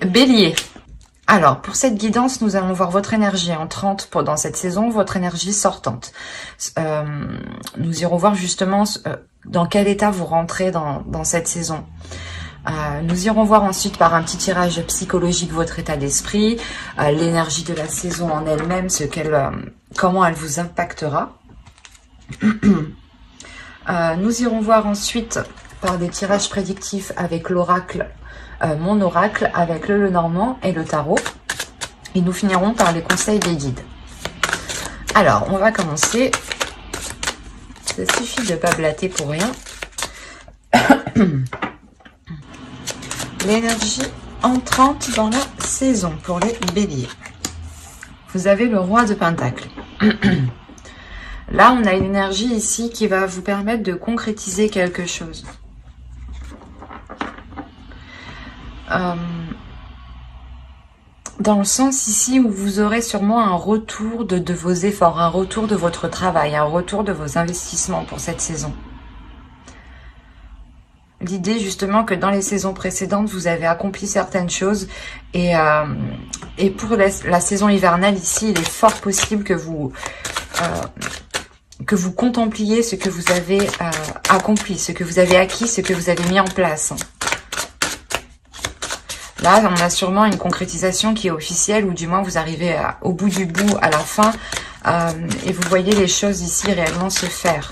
Bélier. Alors, pour cette guidance, nous allons voir votre énergie entrante dans cette saison, votre énergie sortante. Nous irons voir justement dans quel état vous rentrez dans cette saison. Nous irons voir ensuite par un petit tirage psychologique votre état d'esprit, l'énergie de la saison en elle-même, comment elle vous impactera. Nous irons voir ensuite par des tirages prédictifs avec l'oracle, mon oracle, avec le Lenormand et le tarot. Et nous finirons par les conseils des guides. Alors, on va commencer. Ça suffit de ne pas blater pour rien. L'énergie entrante dans la saison pour les béliers. Vous avez le roi de Pentacle. Là, on a une énergie ici qui va vous permettre de concrétiser quelque chose. Dans le sens ici où vous aurez sûrement un retour de vos efforts, un retour de votre travail, un retour de vos investissements pour cette saison. L'idée justement que dans les saisons précédentes, vous avez accompli certaines choses et pour la saison hivernale ici, il est fort possible que vous contempliez ce que vous avez accompli, ce que vous avez acquis, ce que vous avez mis en place. Là, on a sûrement une concrétisation qui est officielle, ou du moins vous arrivez au bout du bout, à la fin, et vous voyez les choses ici réellement se faire.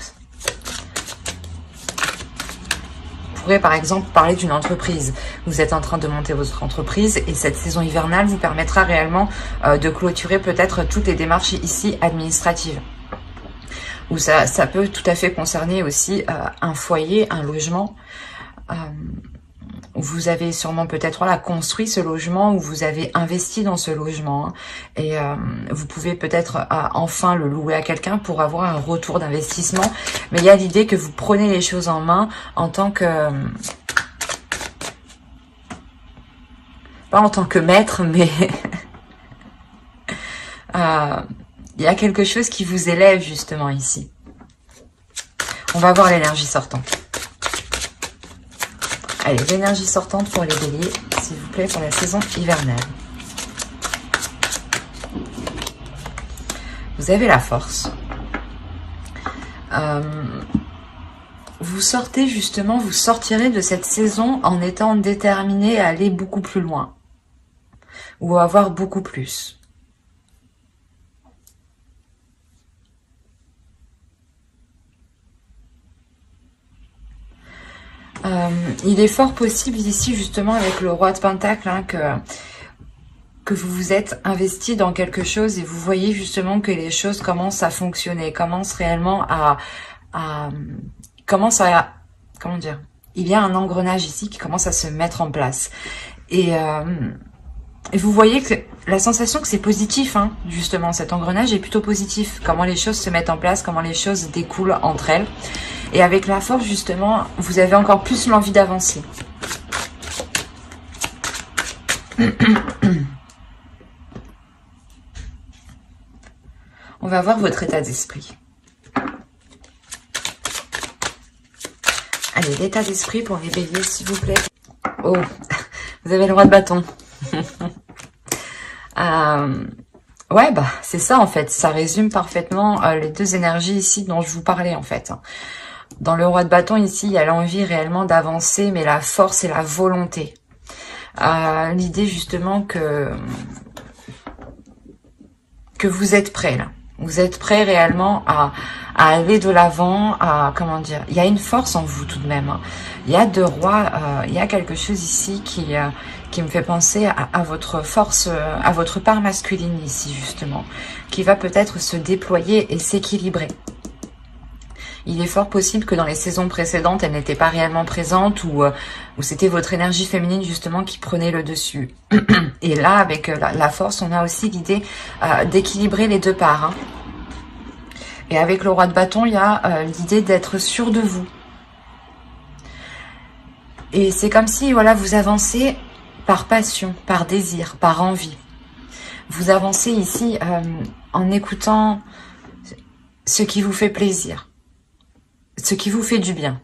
Vous pourrez par exemple parler d'une entreprise. Vous êtes en train de monter votre entreprise et cette saison hivernale vous permettra réellement de clôturer peut-être toutes les démarches ici administratives. Ou ça peut tout à fait concerner aussi un foyer, un logement. Vous avez sûrement peut-être construit ce logement ou vous avez investi dans ce logement. Hein, et vous pouvez peut-être enfin le louer à quelqu'un pour avoir un retour d'investissement. Mais il y a l'idée que vous prenez les choses en main en tant que... pas en tant que maître, mais... il y a quelque chose qui vous élève justement ici. On va voir l'énergie sortante. Allez, l'énergie sortante pour les béliers, s'il vous plaît, pour la saison hivernale. Vous avez la force. Vous sortez justement, vous sortirez de cette saison en étant déterminé à aller beaucoup plus loin. Ou à avoir beaucoup plus. Il est fort possible ici justement avec le roi de Pentacle hein, que vous vous êtes investi dans quelque chose et vous voyez justement que les choses commencent à fonctionner, commencent réellement comment dire, il y a un engrenage ici qui commence à se mettre en place et vous voyez que la sensation que c'est positif, hein, justement, cet engrenage est plutôt positif. Comment les choses se mettent en place, comment les choses découlent entre elles. Et avec la force, justement, vous avez encore plus l'envie d'avancer. On va voir votre état d'esprit. Allez, l'état d'esprit pour les béliers, s'il vous plaît. Oh, vous avez le roi de bâton. Ouais, bah c'est ça en fait. Ça résume parfaitement les deux énergies ici dont je vous parlais en fait. Dans le roi de bâton ici, il y a l'envie réellement d'avancer, mais la force et la volonté. L'idée justement que vous êtes prêt là. Vous êtes prêt réellement à aller de l'avant, comment dire, il y a une force en vous tout de même. Hein. Il y a deux rois, il y a quelque chose ici qui me fait penser à votre force, à votre part masculine ici justement, qui va peut-être se déployer et s'équilibrer. Il est fort possible que dans les saisons précédentes, elle n'était pas réellement présente ou c'était votre énergie féminine justement qui prenait le dessus. Et là, avec la force, on a aussi l'idée d'équilibrer les deux parts. Hein. Et avec le roi de bâton, il y a l'idée d'être sûr de vous. Et c'est comme si voilà, vous avancez par passion, par désir, par envie. Vous avancez ici en écoutant ce qui vous fait plaisir. Ce qui vous fait du bien.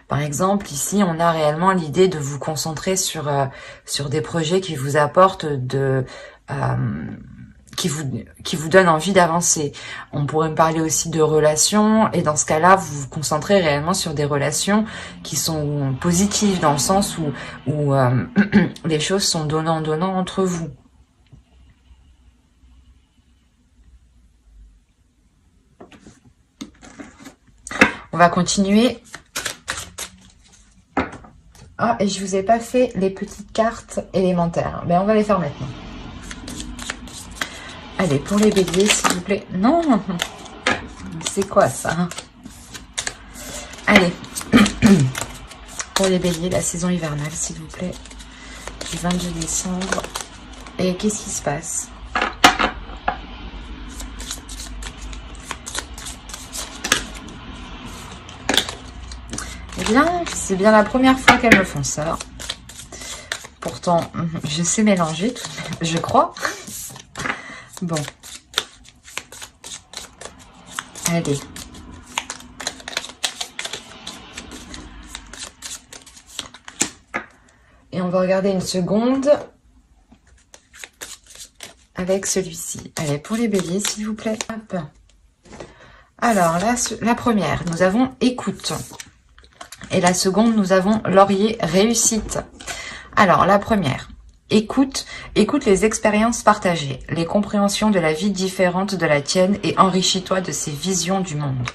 Par exemple, ici, on a réellement l'idée de vous concentrer sur des projets qui vous apportent qui vous donnent envie d'avancer. On pourrait me parler aussi de relations, et dans ce cas-là, vous vous concentrez réellement sur des relations qui sont positives, dans le sens où les choses sont donnant-donnant entre vous. On va continuer. Ah, et je vous ai pas fait les petites cartes élémentaires. Ben, on va les faire maintenant. Allez, pour les béliers, s'il vous plaît. Non, c'est quoi ça? Allez, pour les béliers, la saison hivernale, s'il vous plaît, du 22 décembre. Et qu'est-ce qui se passe? Eh bien, c'est bien la première fois qu'elles me font ça. Pourtant, je sais mélanger tout de même, je crois. Bon. Allez. Et on va regarder une seconde avec celui-ci. Allez, pour les béliers, s'il vous plaît. Hop. Alors, là, la première, nous avons écoute. Et la seconde, nous avons laurier, réussite. Alors, la première, écoute les expériences partagées, les compréhensions de la vie différente de la tienne et enrichis-toi de ces visions du monde.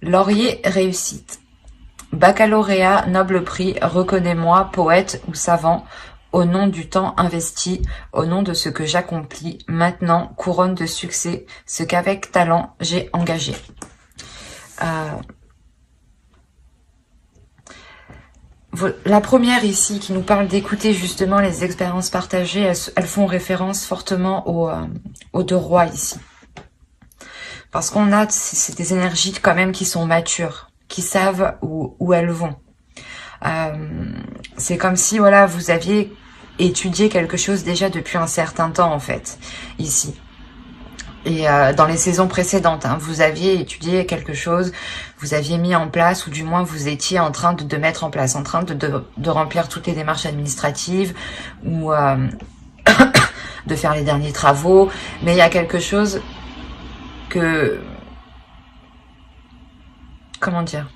Laurier, réussite. Baccalauréat, noble prix, reconnais-moi, poète ou savant, au nom du temps investi, au nom de ce que j'accomplis, maintenant, couronne de succès, ce qu'avec talent j'ai engagé. La première ici qui nous parle d'écouter justement les expériences partagées, elles font référence fortement aux deux rois ici. Parce qu'on a, c'est des énergies quand même qui sont matures, qui savent où elles vont. C'est comme si voilà, vous aviez étudié quelque chose déjà depuis un certain temps en fait, ici. Et dans les saisons précédentes, hein, vous aviez étudié quelque chose, vous aviez mis en place, ou du moins vous étiez en train de mettre en place, en train de remplir toutes les démarches administratives, ou de faire les derniers travaux. Mais il y a quelque chose que... Comment dire ?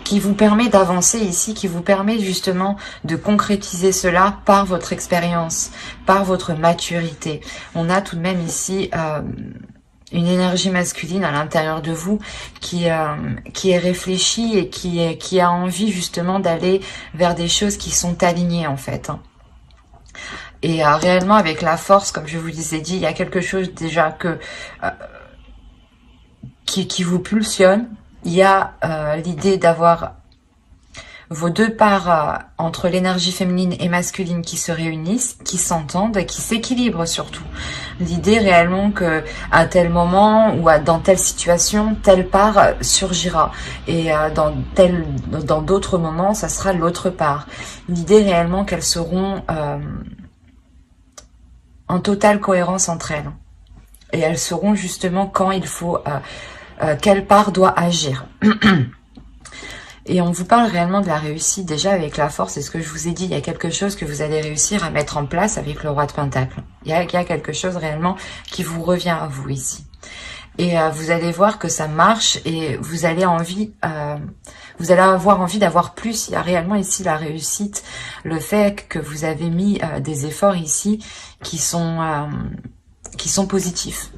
Qui vous permet d'avancer ici, qui vous permet justement de concrétiser cela par votre expérience, par votre maturité. On a tout de même ici une énergie masculine à l'intérieur de vous qui est réfléchie et qui a envie justement d'aller vers des choses qui sont alignées en fait. Et réellement avec la force, comme je vous l'ai dit, il y a quelque chose déjà qui vous pulsionne. Il y a l'idée d'avoir vos deux parts entre l'énergie féminine et masculine qui se réunissent, qui s'entendent et qui s'équilibrent surtout. L'idée réellement que à tel moment ou dans telle situation, telle part surgira et dans d'autres moments, ça sera l'autre part. L'idée réellement qu'elles seront en totale cohérence entre elles. Et elles sauront justement quand il faut... quelle part doit agir. Et on vous parle réellement de la réussite déjà avec la force. C'est ce que je vous ai dit, il y a quelque chose que vous allez réussir à mettre en place avec le roi de Pentacle. Il y a quelque chose réellement qui vous revient à vous ici. Et vous allez voir que ça marche et vous allez vous allez avoir envie d'avoir plus. Il y a réellement ici la réussite, le fait que vous avez mis des efforts ici qui sont positifs.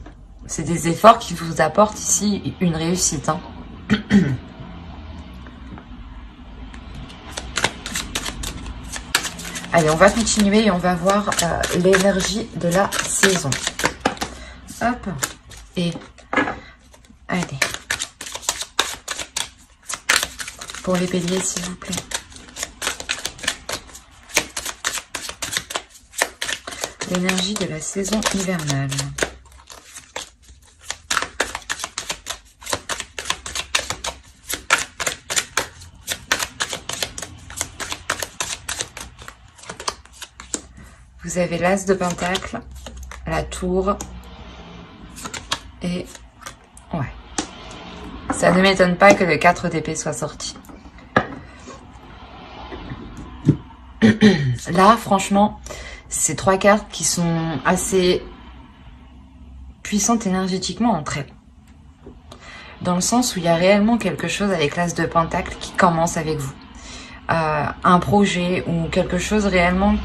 C'est des efforts qui vous apportent ici une réussite. Hein. Allez, on va continuer et on va voir l'énergie de la saison. Hop. Et allez. Pour les béliers, s'il vous plaît. L'énergie de la saison hivernale. Vous avez l'as de pentacle, la tour et ouais, Ça ne m'étonne pas que le 4 d'épée soit sorti. Là, franchement, c'est 3 cartes qui sont assez puissantes énergétiquement entre elles. Dans le sens où il y a réellement quelque chose avec l'As de Pentacle qui commence avec vous. Un projet ou quelque chose réellement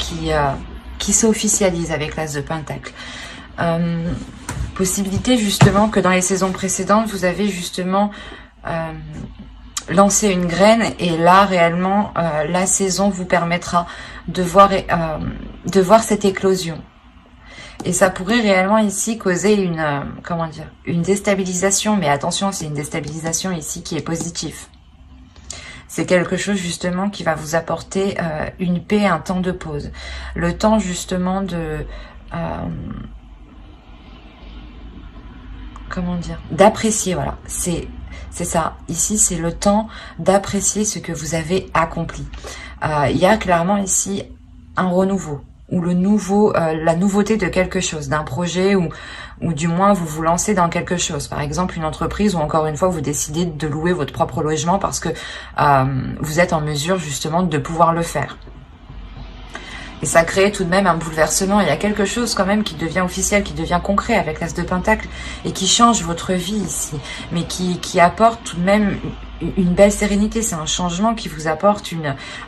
qui s'officialise avec l'As de Pentacle. Possibilité justement que dans les saisons précédentes, vous avez justement lancé une graine et là réellement la saison vous permettra de voir cette éclosion. Et ça pourrait réellement ici causer une déstabilisation, mais attention, c'est une déstabilisation ici qui est positive. C'est quelque chose justement qui va vous apporter une paix, un temps de pause. Le temps justement de... d'apprécier, voilà. C'est ça. Ici, c'est le temps d'apprécier ce que vous avez accompli. Il y a clairement ici un renouveau. Ou la nouveauté de quelque chose, d'un projet ou du moins vous vous lancez dans quelque chose. Par exemple, une entreprise ou encore une fois, vous décidez de louer votre propre logement parce que vous êtes en mesure justement de pouvoir le faire. Et ça crée tout de même un bouleversement. Il y a quelque chose quand même qui devient officiel, qui devient concret avec l'As de Pentacle et qui change votre vie ici, mais qui apporte tout de même une belle sérénité. C'est un changement qui vous apporte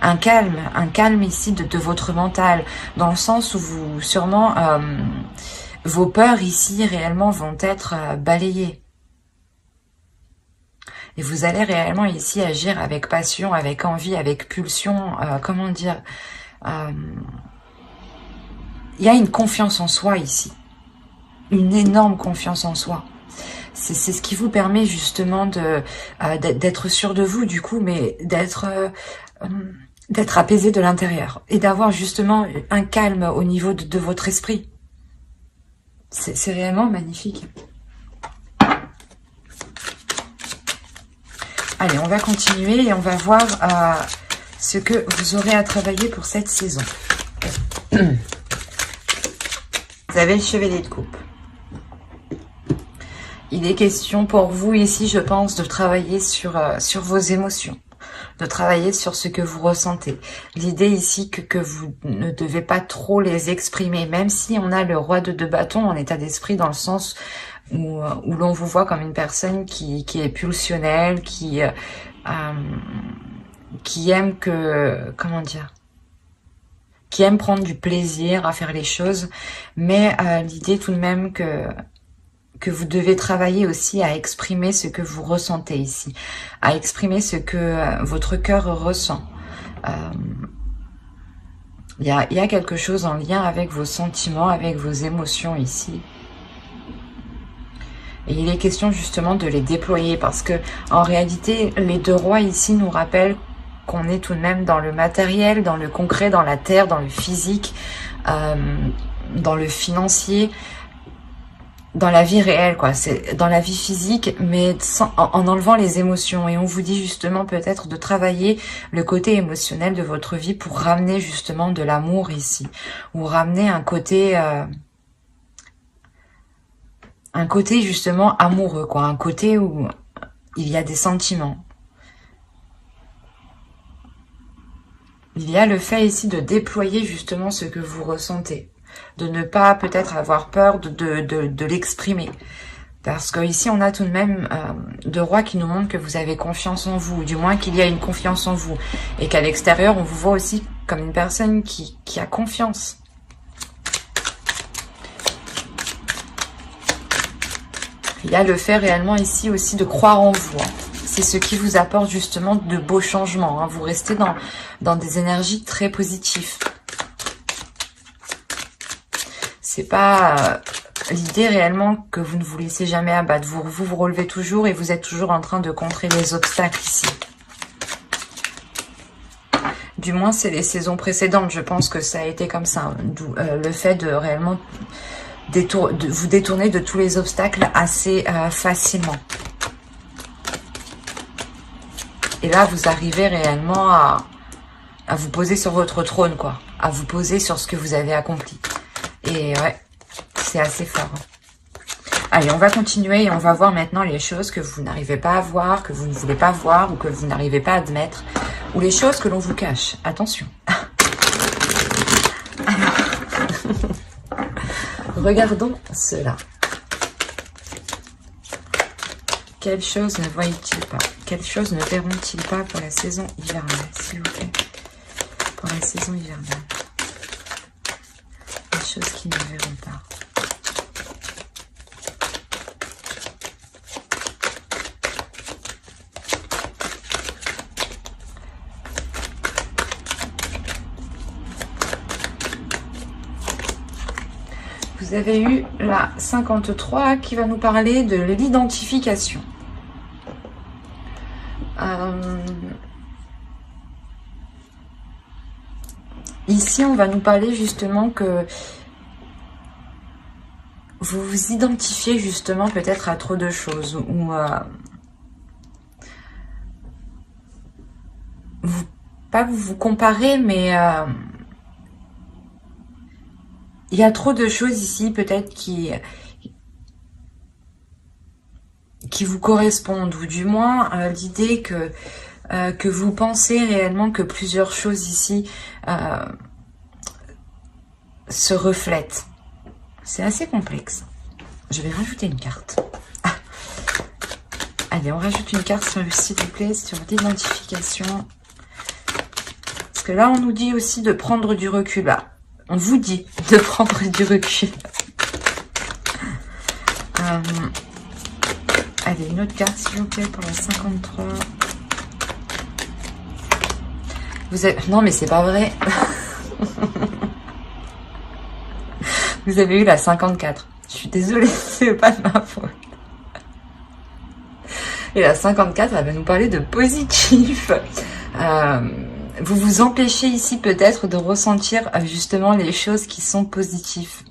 un calme ici de votre mental, dans le sens où vous sûrement vos peurs ici réellement vont être balayées. Et vous allez réellement ici agir avec passion, avec envie, avec pulsion, il y a une confiance en soi ici, une énorme confiance en soi. C'est ce qui vous permet justement d'être sûr de vous du coup, mais d'être apaisé de l'intérieur et d'avoir justement un calme au niveau de votre esprit. C'est réellement magnifique. Allez, on va continuer et on va voir ce que vous aurez à travailler pour cette saison. Vous avez le chevalier de coupe. Il est question pour vous ici, je pense, de travailler sur vos émotions, de travailler sur ce que vous ressentez. L'idée ici que vous ne devez pas trop les exprimer, même si on a le roi de 2 bâtons en état d'esprit, dans le sens où l'on vous voit comme une personne qui est pulsionnelle, qui aime qui aime prendre du plaisir à faire les choses, mais l'idée tout de même que vous devez travailler aussi à exprimer ce que vous ressentez ici, à exprimer ce que votre cœur ressent. Il y a quelque chose en lien avec vos sentiments, avec vos émotions ici. Et il est question justement de les déployer parce que en réalité, les 2 rois ici nous rappellent qu'on est tout de même dans le matériel, dans le concret, dans la terre, dans le physique, dans le financier, dans la vie réelle, quoi. C'est dans la vie physique, mais en enlevant les émotions. Et on vous dit justement peut-être de travailler le côté émotionnel de votre vie pour ramener justement de l'amour ici, ou ramener un côté justement amoureux, quoi. Un côté où il y a des sentiments. Il y a le fait ici de déployer justement ce que vous ressentez, de ne pas peut-être avoir peur de l'exprimer. Parce que ici on a tout de même 2 rois qui nous montrent que vous avez confiance en vous, ou du moins qu'il y a une confiance en vous. Et qu'à l'extérieur on vous voit aussi comme une personne qui a confiance. Il y a le fait réellement ici aussi de croire en vous. C'est ce qui vous apporte justement de beaux changements. Vous restez dans des énergies très positives. C'est pas l'idée réellement que vous ne vous laissez jamais abattre. Vous relevez toujours et vous êtes toujours en train de contrer les obstacles ici. Du moins, c'est les saisons précédentes. Je pense que ça a été comme ça. D'où le fait de réellement vous détourner de tous les obstacles assez facilement. Et là, vous arrivez réellement à vous poser sur votre trône, quoi. À vous poser sur ce que vous avez accompli. Et ouais, c'est assez fort. Allez, on va continuer et on va voir maintenant les choses que vous n'arrivez pas à voir, que vous ne voulez pas voir ou que vous n'arrivez pas à admettre, ou les choses que l'on vous cache. Attention. Alors, regardons cela. Quelles choses ne voient-ils pas? Quelles choses ne verront-ils pas pour la saison hivernale, s'il vous plaît? Pour la saison hivernale. Les choses qu'ils ne verront pas. Vous avez eu la 53 qui va nous parler de l'identification. Ici, on va nous parler justement que vous vous identifiez justement peut-être à trop de choses ou pas vous comparez, mais il y a trop de choses ici peut-être qui vous correspondent, ou du moins l'idée que vous pensez réellement que plusieurs choses ici se reflètent. C'est assez complexe. Je vais rajouter une carte. Ah. Allez, on rajoute une carte, s'il vous plaît, sur l'identification. Parce que là, on nous dit aussi de prendre du recul. Bah, on vous dit de prendre du recul. Allez, une autre carte, s'il vous plaît, pour la 53. Vous avez... Non, mais c'est pas vrai. Vous avez eu la 54. Je suis désolée, c'est pas de ma faute. Et la 54, elle va nous parler de positif. Vous vous empêchez ici peut-être de ressentir justement les choses qui sont positives.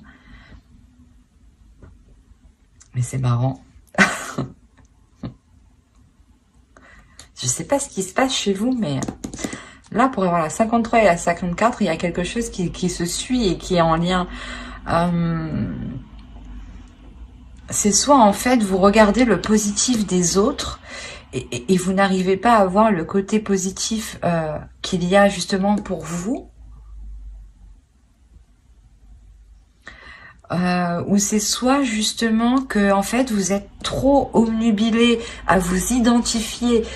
Mais c'est marrant. Je sais pas ce qui se passe chez vous, mais là, pour avoir la 53 et la 54, il y a quelque chose qui se suit et qui est en lien. C'est soit en fait, vous regardez le positif des autres et vous n'arrivez pas à voir le côté positif qu'il y a justement pour vous. Ou c'est soit justement que en fait vous êtes trop obnubilé à vous identifier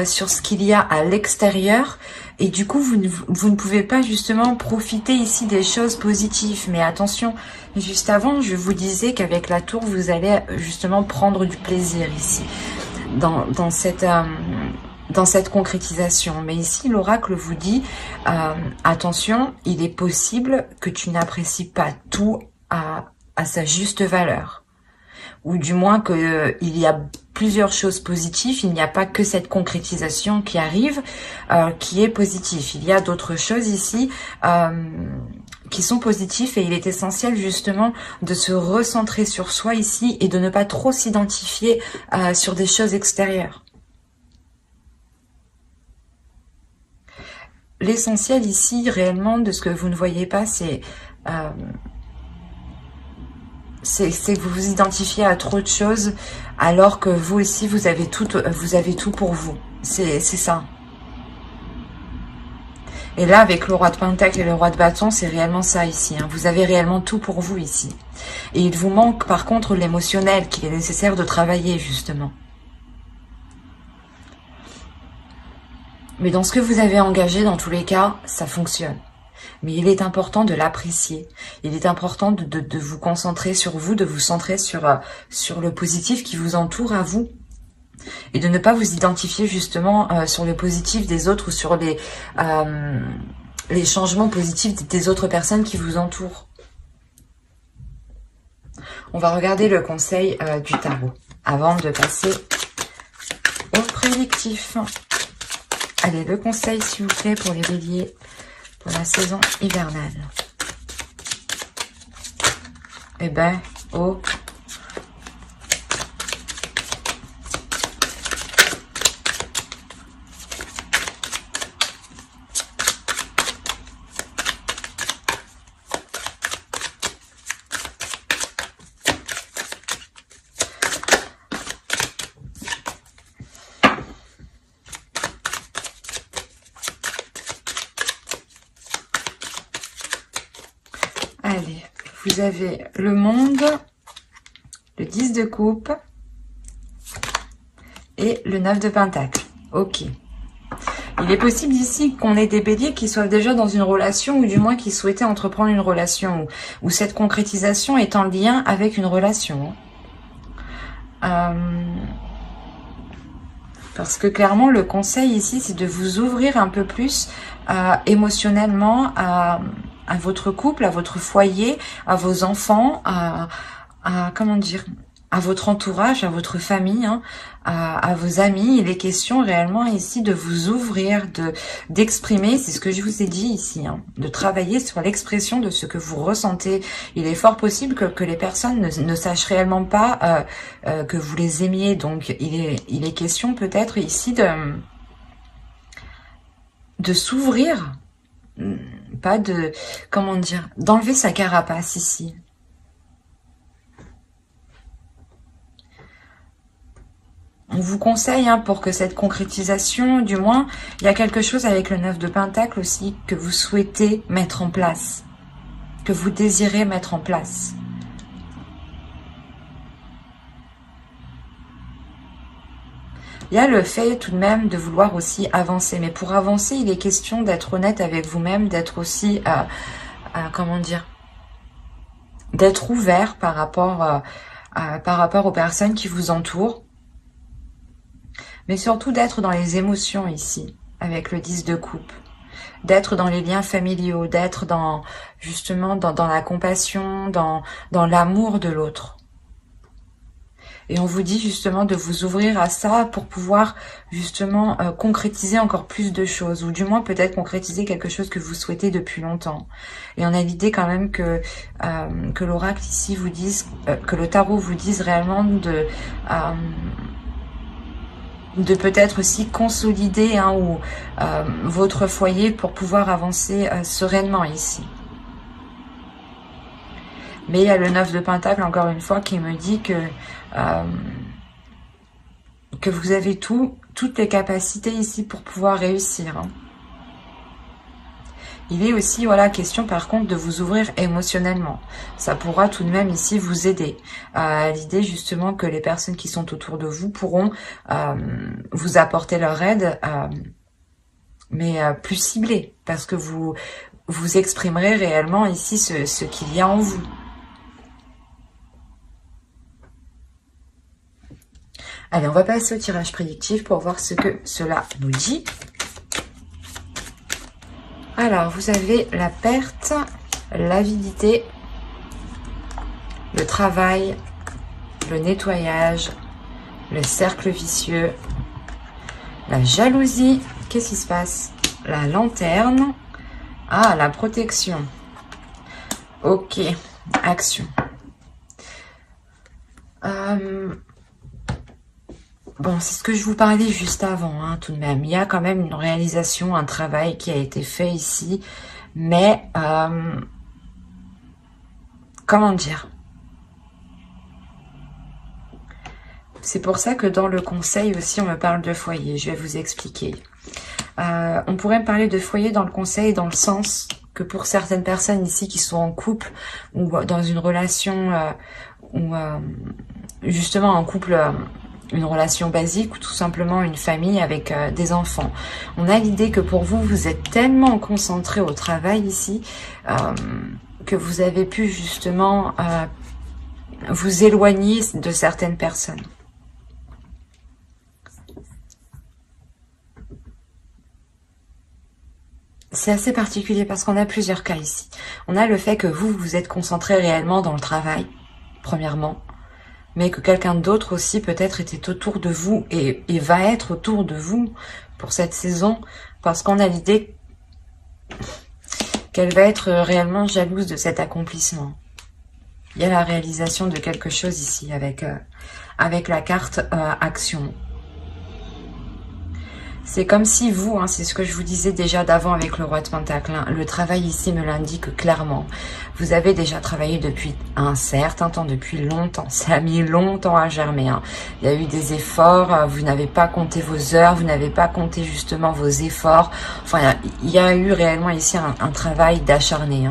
sur ce qu'il y a à l'extérieur et du coup vous ne pouvez pas justement profiter ici des choses positives. Mais attention, juste avant je vous disais qu'avec la tour vous allez justement prendre du plaisir ici dans cette concrétisation. Mais ici l'oracle vous dit attention, il est possible que tu n'apprécies pas tout à sa juste valeur, ou du moins que il y a plusieurs choses positives, il n'y a pas que cette concrétisation qui arrive qui est positive, il y a d'autres choses ici qui sont positives et il est essentiel justement de se recentrer sur soi ici et de ne pas trop s'identifier sur des choses extérieures. L'essentiel ici réellement de ce que vous ne voyez pas, c'est que vous vous identifiez à trop de choses alors que vous aussi vous avez tout pour vous. C'est ça. Et là avec le roi de Pentacle et le roi de bâton, c'est réellement ça ici. Hein. Vous avez réellement tout pour vous ici. Et il vous manque par contre l'émotionnel qu'il est nécessaire de travailler justement. Mais dans ce que vous avez engagé, dans tous les cas, ça fonctionne. Mais il est important de l'apprécier. Il est important de vous concentrer sur vous, de vous centrer sur le positif qui vous entoure à vous. Et de ne pas vous identifier justement sur le positif des autres ou sur les changements positifs des autres personnes qui vous entourent. On va regarder le conseil du tarot avant de passer au prédictif. Allez, le conseil s'il vous plaît pour les béliers. Pour la saison hivernale. Eh ben, oh. Vous avez le monde, le 10 de coupe et le 9 de pentacle. Ok. Il est possible ici qu'on ait des béliers qui soient déjà dans une relation ou du moins qui souhaitaient entreprendre une relation ou cette concrétisation est en lien avec une relation. Parce que clairement, le conseil ici, c'est de vous ouvrir un peu plus émotionnellement à votre couple, à votre foyer, à vos enfants, comment dire, à votre entourage, à votre famille, hein, à vos amis. Il est question réellement ici de vous ouvrir, d'exprimer, c'est ce que je vous ai dit ici, hein, de travailler sur l'expression de ce que vous ressentez. Il est fort possible que les personnes ne sachent réellement pas que vous les aimiez. Donc il est question peut-être ici de s'ouvrir, pas de, comment dire, d'enlever sa carapace ici. On vous conseille, hein, pour que cette concrétisation, du moins, il y a quelque chose avec le 9 de Pentacle aussi que vous souhaitez mettre en place, que vous désirez mettre en place. Il y a le fait tout de même de vouloir aussi avancer. Mais pour avancer, il est question d'être honnête avec vous-même, d'être aussi, comment dire, d'être ouvert par rapport aux personnes qui vous entourent. Mais surtout d'être dans les émotions ici, avec le 10 de coupe. D'être dans les liens familiaux, d'être dans, justement, dans la compassion, dans l'amour de l'autre. Et on vous dit justement de vous ouvrir à ça pour pouvoir justement concrétiser encore plus de choses. Ou du moins peut-être concrétiser quelque chose que vous souhaitez depuis longtemps. Et on a l'idée quand même que l'oracle ici vous dise, que le tarot vous dise réellement de peut-être aussi consolider, hein, ou votre foyer pour pouvoir avancer sereinement ici. Mais il y a le 9 de Pentacle, encore une fois, qui me dit que vous avez toutes les capacités ici pour pouvoir réussir. Hein. Il est aussi, voilà, question par contre de vous ouvrir émotionnellement. Ça pourra tout de même ici vous aider. L'idée justement que les personnes qui sont autour de vous pourront vous apporter leur aide, mais plus ciblée, parce que vous exprimerez réellement ici ce qu'il y a en vous. Allez, on va passer au tirage prédictif pour voir ce que cela nous dit. Alors, vous avez la perte, l'avidité, le travail, le nettoyage, le cercle vicieux, la jalousie. Qu'est-ce qui se passe? La lanterne. Ah, la protection. Ok, action. Bon, c'est ce que je vous parlais juste avant, hein, tout de même. Il y a quand même une réalisation, un travail qui a été fait ici. Mais, comment dire? C'est pour ça que dans le conseil aussi, on me parle de foyer. Je vais vous expliquer. On pourrait me parler de foyer dans le conseil dans le sens que pour certaines personnes ici qui sont en couple ou dans une relation, ou justement en couple... une relation basique ou tout simplement une famille avec des enfants. On a l'idée que pour vous, vous êtes tellement concentré au travail ici que vous avez pu justement vous éloigner de certaines personnes. C'est assez particulier parce qu'on a plusieurs cas ici. On a le fait que vous vous êtes concentré réellement dans le travail, premièrement, mais que quelqu'un d'autre aussi peut-être était autour de vous et va être autour de vous pour cette saison, parce qu'on a l'idée qu'elle va être réellement jalouse de cet accomplissement. Il y a la réalisation de quelque chose ici avec la carte action. C'est comme si vous, hein, c'est ce que je vous disais déjà d'avant avec le roi de Pentacle, hein, le travail ici me l'indique clairement. Vous avez déjà travaillé depuis un certain temps, depuis longtemps. Ça a mis longtemps à germer. Hein. Il y a eu des efforts, vous n'avez pas compté vos heures, vous n'avez pas compté justement vos efforts. Enfin, il y a eu réellement ici un travail d'acharné.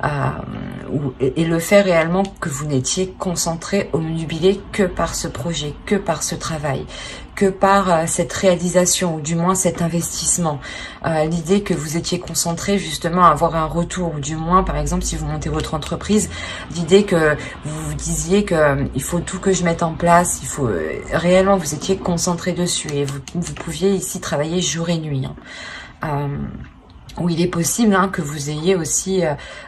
Hein, et le fait réellement que vous n'étiez concentré, omnubilé que par ce projet, que par ce travail, que par cette réalisation, ou du moins cet investissement. L'idée que vous étiez concentré justement à avoir un retour, ou du moins, par exemple, si vous montez votre entreprise, l'idée que vous vous disiez que il faut tout que je mette en place, il faut réellement, vous étiez concentré dessus, et vous pouviez ici travailler jour et nuit. Hein. Où il est possible hein, que vous ayez aussi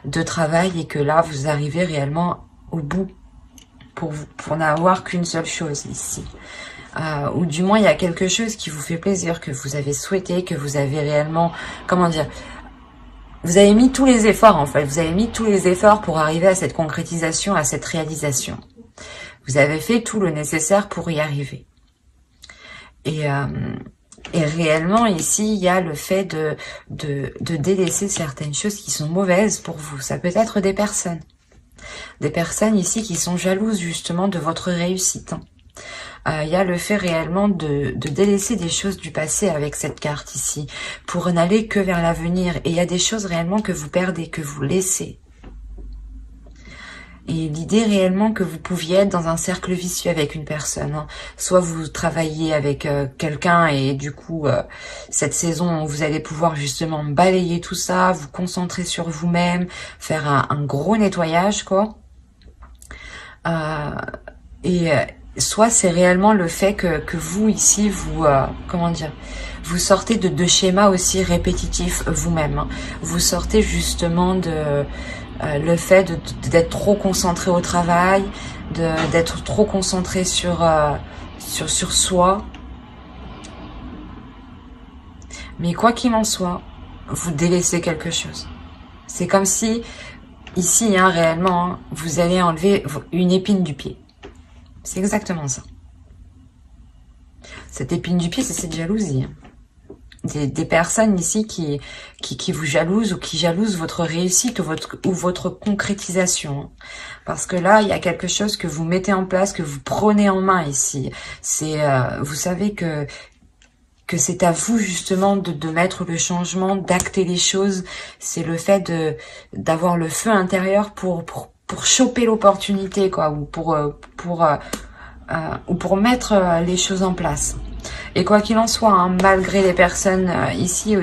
de travail et que là, vous arrivez réellement au bout pour n'avoir qu'une seule chose ici. Ou du moins, il y a quelque chose qui vous fait plaisir, que vous avez souhaité, que vous avez réellement, comment dire, vous avez mis tous les efforts en fait, vous avez mis tous les efforts pour arriver à cette concrétisation, à cette réalisation. Vous avez fait tout le nécessaire pour y arriver. Et réellement, ici, il y a le fait de délaisser certaines choses qui sont mauvaises pour vous. Ça peut être des personnes. Des personnes ici qui sont jalouses justement de votre réussite. Il y a le fait réellement de délaisser des choses du passé avec cette carte ici, pour n'aller que vers l'avenir. Et il y a des choses réellement que vous perdez, que vous laissez. Et l'idée réellement que vous pouviez être dans un cercle vicieux avec une personne. Hein. Soit vous travaillez avec quelqu'un et du coup, cette saison, vous allez pouvoir justement balayer tout ça, vous concentrer sur vous-même, faire un gros nettoyage, quoi. Soit c'est réellement le fait que vous, ici, vous, comment dire, vous sortez de schémas aussi répétitifs vous-même. Hein. Vous sortez justement de... le fait d'être trop concentré au travail, d'être trop concentré sur soi. Mais quoi qu'il en soit, vous délaissez quelque chose. C'est comme si, ici, hein, réellement, hein, vous allez enlever une épine du pied. C'est exactement ça. Cette épine du pied, c'est cette jalousie. Hein. Des personnes ici qui vous jalousent ou qui jalousent votre réussite ou votre concrétisation. Parce que là, il y a quelque chose que vous mettez en place, que vous prenez en main ici. C'est, vous savez que c'est à vous justement de mettre le changement, d'acter les choses. C'est le fait d'avoir le feu intérieur pour choper l'opportunité, quoi, ou pour mettre les choses en place. Et quoi qu'il en soit, hein, malgré les personnes ici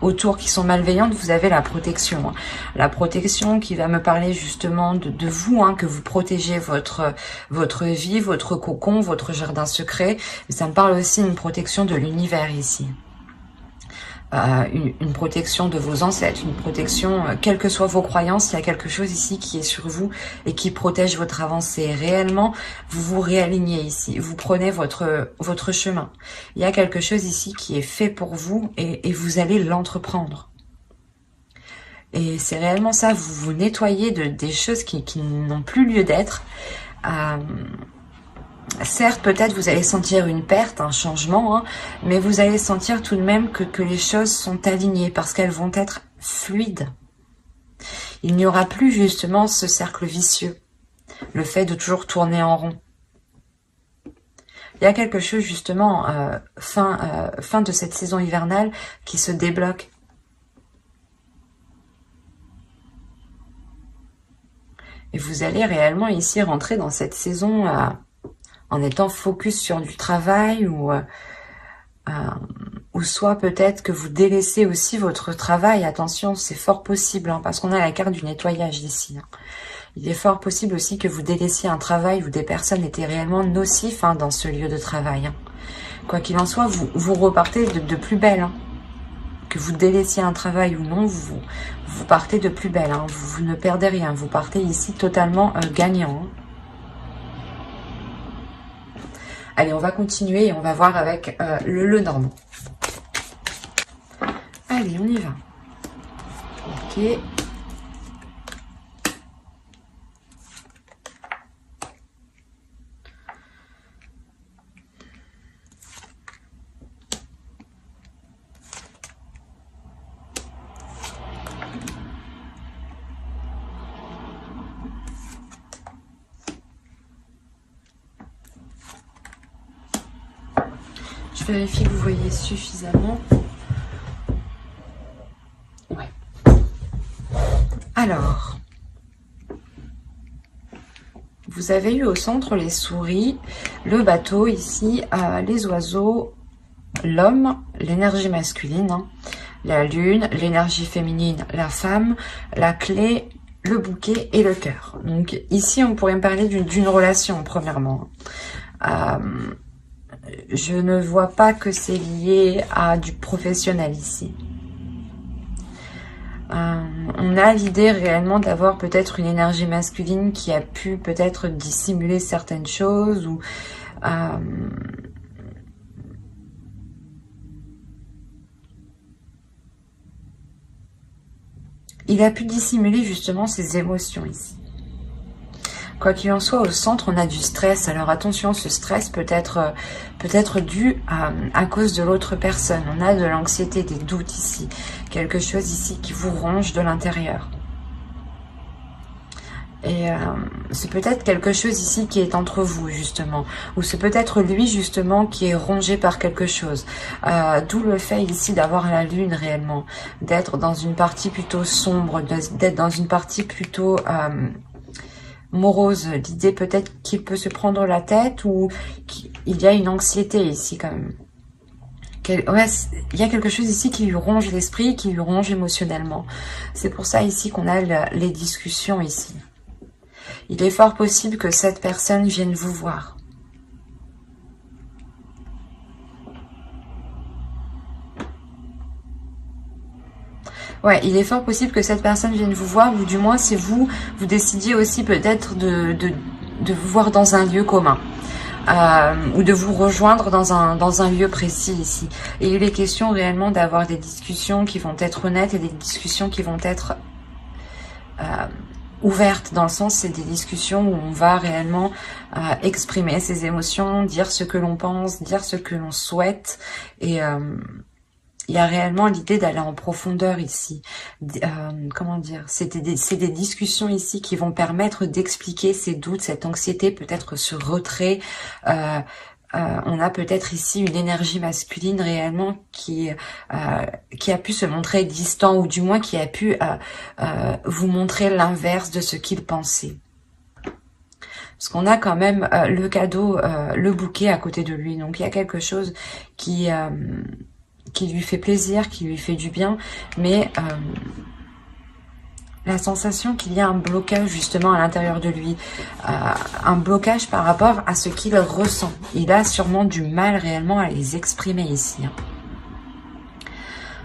autour qui sont malveillantes, vous avez la protection. Hein. La protection qui va me parler justement de vous, hein, que vous protégez votre vie, votre cocon, votre jardin secret. Mais ça me parle aussi d'une protection de l'univers ici. Une protection de vos ancêtres, une protection, quelles que soient vos croyances, il y a quelque chose ici qui est sur vous et qui protège votre avancée. Réellement, vous vous réalignez ici, vous prenez votre chemin. Il y a quelque chose ici qui est fait pour vous et vous allez l'entreprendre. Et c'est réellement ça, vous vous nettoyez des choses qui n'ont plus lieu d'être. Certes, peut-être vous allez sentir une perte, un changement, hein, mais vous allez sentir tout de même que les choses sont alignées parce qu'elles vont être fluides. Il n'y aura plus justement ce cercle vicieux, le fait de toujours tourner en rond. Il y a quelque chose justement, fin de cette saison hivernale, qui se débloque. Et vous allez réellement ici rentrer dans cette saison... en étant focus sur du travail ou soit peut-être que vous délaissez aussi votre travail. Attention, c'est fort possible, hein, parce qu'on a la carte du nettoyage ici. Hein. Il est fort possible aussi que vous délaissiez un travail où des personnes étaient réellement nocifs hein, dans ce lieu de travail. Hein. Quoi qu'il en soit, vous repartez de plus belle. Hein. Que vous délaissiez un travail ou non, vous partez de plus belle. Hein. Vous ne perdez rien. Vous partez ici totalement gagnant. Hein. Allez, on va continuer et on va voir avec le Normand. Allez, on y va. Ok. Je vérifie que vous voyez suffisamment. Ouais. Alors, vous avez eu au centre les souris, le bateau ici, les oiseaux, l'homme, l'énergie masculine, hein, la lune, l'énergie féminine, la femme, la clé, le bouquet et le cœur. Donc ici, on pourrait me parler d'une relation, premièrement. Je ne vois pas que c'est lié à du professionnel ici. On a l'idée réellement d'avoir peut-être une énergie masculine qui a pu peut-être dissimuler certaines choses ou il a pu dissimuler justement ses émotions ici. Quoi qu'il en soit, au centre, on a du stress. Alors attention, ce stress peut être dû à cause de l'autre personne. On a de l'anxiété, des doutes ici. Quelque chose ici qui vous ronge de l'intérieur. Et c'est peut-être quelque chose ici qui est entre vous, justement. Ou c'est peut-être lui, justement, qui est rongé par quelque chose. D'où le fait ici d'avoir la lune, réellement. D'être dans une partie plutôt sombre, d'être dans une partie plutôt morose. L'idée peut-être qu'il peut se prendre la tête ou qu'il y a une anxiété ici, quand même. Ouais, il y a quelque chose ici qui lui ronge l'esprit, qui lui ronge émotionnellement. C'est pour ça ici qu'on a les discussions ici. Il est fort possible que cette personne vienne vous voir. Ouais, il est fort possible que cette personne vienne vous voir, ou du moins si vous décidiez aussi peut-être de vous voir dans un lieu commun. Ou de vous rejoindre dans un lieu précis ici. Et il est question réellement d'avoir des discussions qui vont être honnêtes et des discussions qui vont être ouvertes, dans le sens c'est des discussions où on va réellement exprimer ses émotions, dire ce que l'on pense, dire ce que l'on souhaite, et il y a réellement l'idée d'aller en profondeur ici. Comment dire, c'est des discussions ici qui vont permettre d'expliquer ces doutes, cette anxiété, peut-être ce retrait. On a peut-être ici une énergie masculine réellement qui a pu se montrer distant, ou du moins qui a pu vous montrer l'inverse de ce qu'il pensait. Parce qu'on a quand même le cadeau, le bouquet à côté de lui. Donc il y a quelque chose qui lui fait plaisir, qui lui fait du bien, mais la sensation qu'il y a un blocage justement à l'intérieur de lui, un blocage par rapport à ce qu'il ressent. Il a sûrement du mal réellement à les exprimer ici.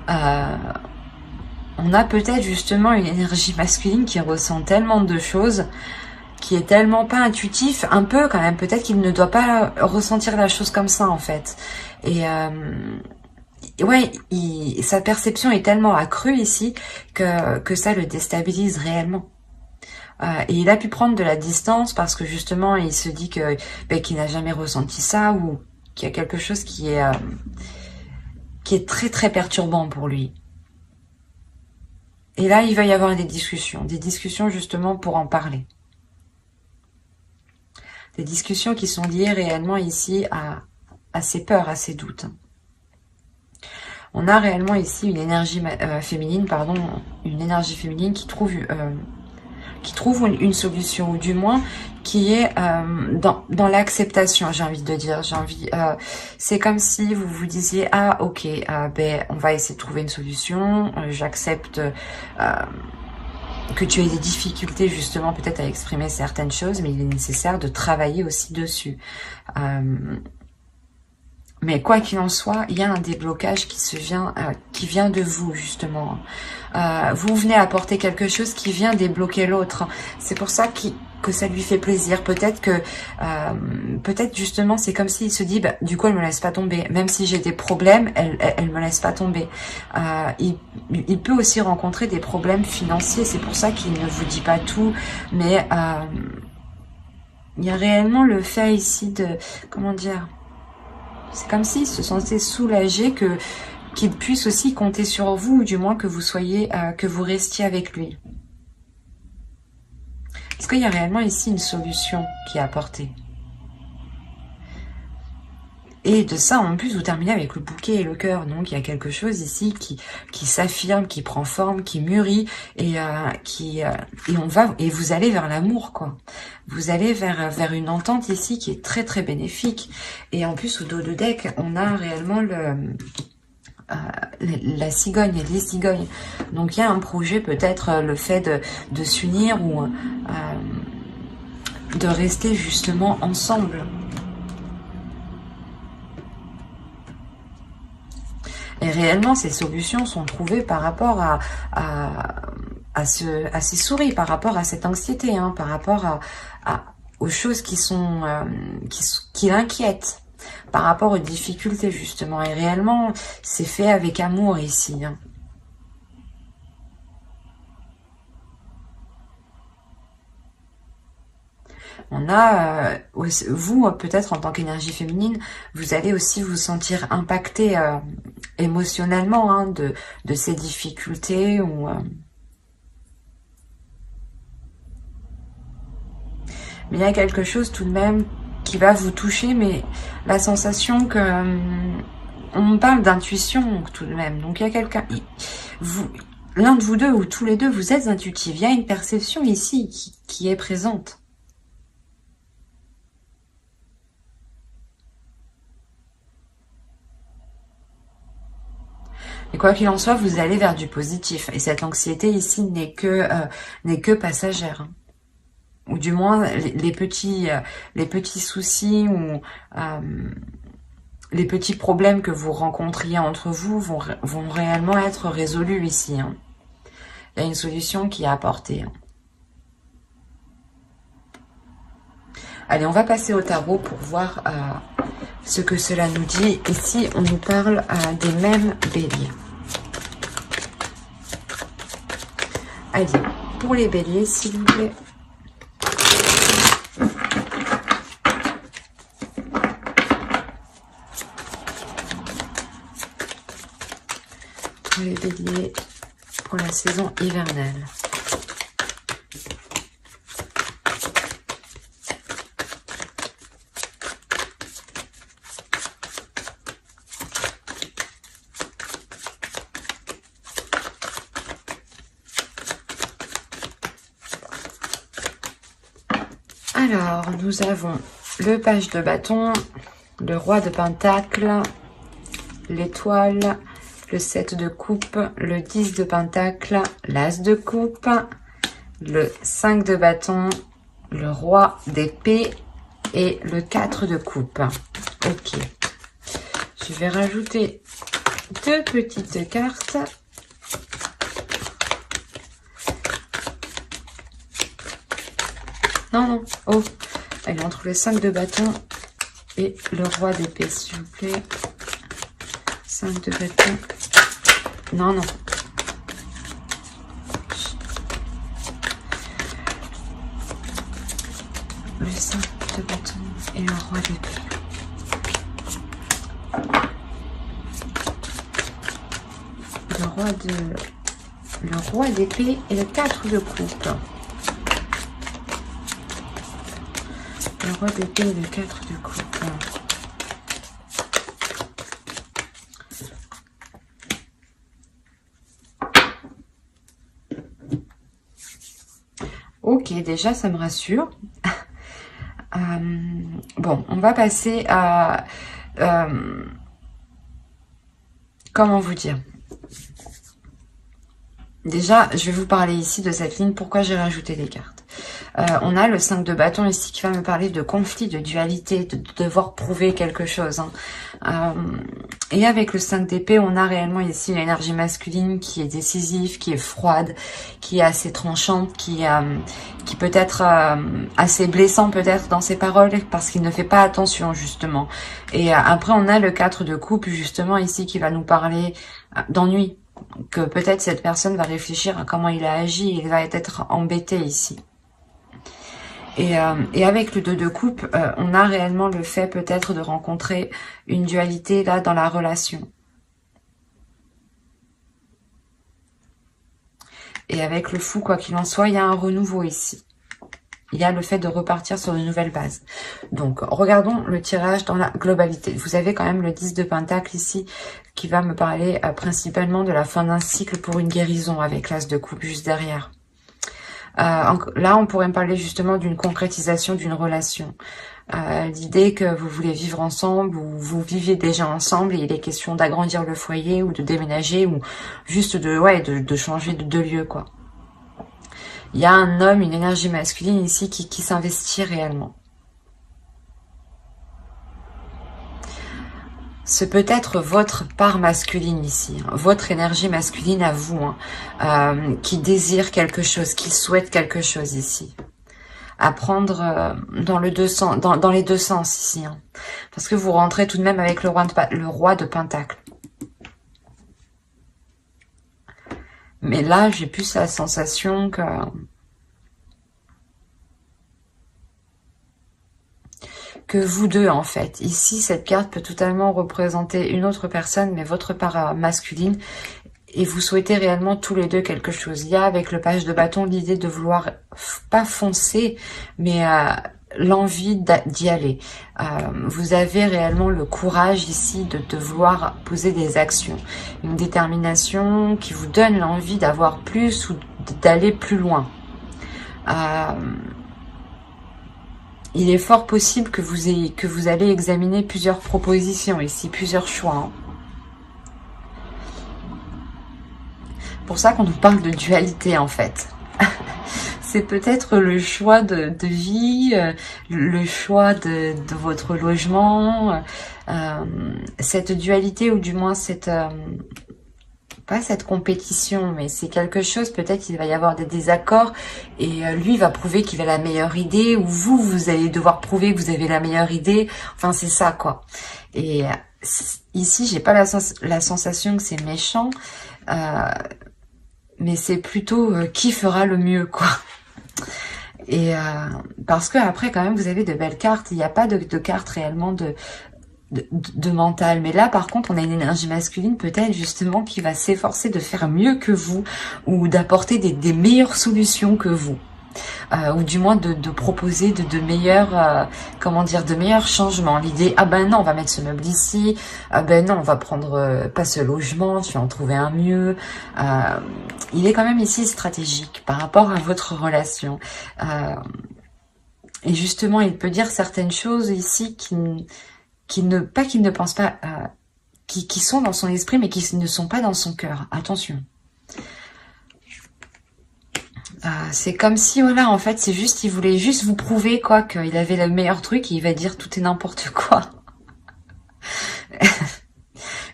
On a peut-être justement une énergie masculine qui ressent tellement de choses, qui est tellement pas intuitif, un peu quand même, peut-être qu'il ne doit pas ressentir la chose comme ça en fait. Et ouais, sa perception est tellement accrue ici que ça le déstabilise réellement. Et il a pu prendre de la distance parce que justement il se dit que qu'il n'a jamais ressenti ça, ou qu'il y a quelque chose qui est très très perturbant pour lui. Et là il va y avoir des discussions justement pour en parler. Des discussions qui sont liées réellement ici à ses peurs, à ses doutes. On a réellement ici une énergie féminine, une énergie féminine qui trouve une solution, ou du moins qui est dans l'acceptation, j'ai envie de dire. C'est comme si vous vous disiez, ah ok, on va essayer de trouver une solution, j'accepte que tu aies des difficultés justement peut-être à exprimer certaines choses, mais il est nécessaire de travailler aussi dessus. Mais quoi qu'il en soit, il y a un déblocage qui vient de vous, justement. Vous venez apporter quelque chose qui vient débloquer l'autre. C'est pour ça que ça lui fait plaisir. Peut-être justement, c'est comme s'il se dit, du coup, elle me laisse pas tomber. Même si j'ai des problèmes, elle me laisse pas tomber. Il peut aussi rencontrer des problèmes financiers. C'est pour ça qu'il ne vous dit pas tout. Mais il y a réellement le fait ici de, comment dire, c'est comme s'il se sentait soulagé qu'il puisse aussi compter sur vous, ou du moins que vous restiez avec lui. Est-ce qu'il y a réellement ici une solution qui est apportée? Et de ça, en plus, vous terminez avec le bouquet et le cœur. Donc, il y a quelque chose ici qui s'affirme, qui prend forme, qui mûrit et et vous allez vers l'amour, quoi. Vous allez vers une entente ici qui est très très bénéfique. Et en plus, au dos de deck, on a réellement la cigogne et les cigognes. Donc, il y a un projet, peut-être le fait de s'unir ou de rester justement ensemble. Et réellement, ces solutions sont trouvées par rapport à ces souris, par rapport à cette anxiété, hein, par rapport aux choses qui l'inquiètent, par rapport aux difficultés, justement. Et réellement, c'est fait avec amour ici, hein. On a, vous, peut-être en tant qu'énergie féminine, vous allez aussi vous sentir impacté émotionnellement, hein, de ces difficultés ou... Mais il y a quelque chose tout de même qui va vous toucher, mais la sensation que... on parle d'intuition tout de même. Donc il y a quelqu'un... L'un de vous deux ou tous les deux, vous êtes intuitif. Il y a une perception ici qui est présente. Et quoi qu'il en soit, vous allez vers du positif. Et cette anxiété ici n'est que passagère, hein. Ou du moins, les petits soucis ou les petits problèmes que vous rencontriez entre vous vont réellement être résolus ici, hein. Il y a une solution qui est apportée, hein. Allez, on va passer au tarot pour voir ce que cela nous dit. Ici, on nous parle des mêmes béliers. Allez, pour les béliers, s'il vous plaît. Pour les béliers, pour la saison hivernale. Alors, nous avons le page de bâton, le roi de pentacle, l'étoile, le 7 de coupe, le 10 de pentacle, l'as de coupe, le 5 de bâton, le roi d'épée et le 4 de coupe. Ok. Je vais rajouter deux petites cartes. Non. Oh. Allez, entre le 5 de bâton et le roi d'épée, s'il vous plaît. 5 de bâton. Non. Le 5 de bâton et le roi d'épée. Le roi d'épée et le 4 de coupe. Le roi d'épée et le 4 de coupe. Ok, déjà ça me rassure. Bon, on va passer à... comment vous dire? Déjà, je vais vous parler ici de cette ligne, pourquoi j'ai rajouté des cartes. On a le 5 de bâton ici qui va me parler de conflit, de dualité, de devoir prouver quelque chose, hein. Et avec le 5 d'épée, on a réellement ici l'énergie masculine qui est décisive, qui est froide, qui est assez tranchante, qui peut être assez blessant peut-être dans ses paroles parce qu'il ne fait pas attention justement. Et après, on a le 4 de coupe justement ici qui va nous parler d'ennui. Que peut-être cette personne va réfléchir à comment il a agi et il va être embêté ici. Et avec le 2 de coupe, on a réellement le fait peut-être de rencontrer une dualité là dans la relation. Et avec le fou, quoi qu'il en soit, il y a un renouveau ici. il y a le fait de repartir sur de nouvelles bases. Donc, regardons le tirage dans la globalité. Vous avez quand même le 10 de Pentacle ici, qui va me parler principalement de la fin d'un cycle pour une guérison, avec l'As de coupe juste derrière. Là, on pourrait me parler justement d'une concrétisation d'une relation. L'idée que vous voulez vivre ensemble ou vous vivez déjà ensemble et il est question d'agrandir le foyer ou de déménager ou juste de changer de lieu, quoi. Il y a un homme, une énergie masculine ici qui s'investit réellement. Ce peut être votre part masculine ici, hein, votre énergie masculine à vous, hein, qui désire quelque chose, qui souhaite quelque chose ici. À prendre dans les deux sens ici, hein, parce que vous rentrez tout de même avec le roi de Pentacle. Mais là, j'ai plus la sensation que vous deux, en fait. Ici, cette carte peut totalement représenter une autre personne, mais votre part masculine. Et vous souhaitez réellement tous les deux quelque chose. Il y a avec le page de bâton l'idée de vouloir, pas foncer, mais l'envie d'y aller. Vous avez réellement le courage ici de vouloir poser des actions. Une détermination qui vous donne l'envie d'avoir plus ou d'aller plus loin. Il est fort possible que vous allez examiner plusieurs propositions ici, plusieurs choix. Hein. Pour ça qu'on nous parle de dualité en fait. C'est peut-être le choix de vie, le choix de votre logement, cette dualité ou du moins cette... pas cette compétition, mais c'est quelque chose, peut-être il va y avoir des désaccords et lui va prouver qu'il a la meilleure idée ou vous allez devoir prouver que vous avez la meilleure idée. Enfin, c'est ça, quoi. Et ici, j'ai pas la sensation que c'est méchant, mais c'est plutôt qui fera le mieux, quoi. Et parce que après, quand même, vous avez de belles cartes. Il n'y a pas de cartes réellement de mental, mais là par contre on a une énergie masculine peut-être justement qui va s'efforcer de faire mieux que vous ou d'apporter des meilleures solutions que vous, ou du moins de proposer de meilleurs comment dire, de meilleurs changements. L'idée, ah ben non on va mettre ce meuble ici, ah ben non on va prendre pas ce logement, tu vas en trouver un mieux. Il est quand même ici stratégique par rapport à votre relation, et justement il peut dire certaines choses ici qu'il ne pense pas, qui sont dans son esprit, mais qui ne sont pas dans son cœur. Attention. C'est comme si, voilà, en fait, c'est juste, il voulait juste vous prouver, quoi, qu'il avait le meilleur truc, et il va dire tout et n'importe quoi.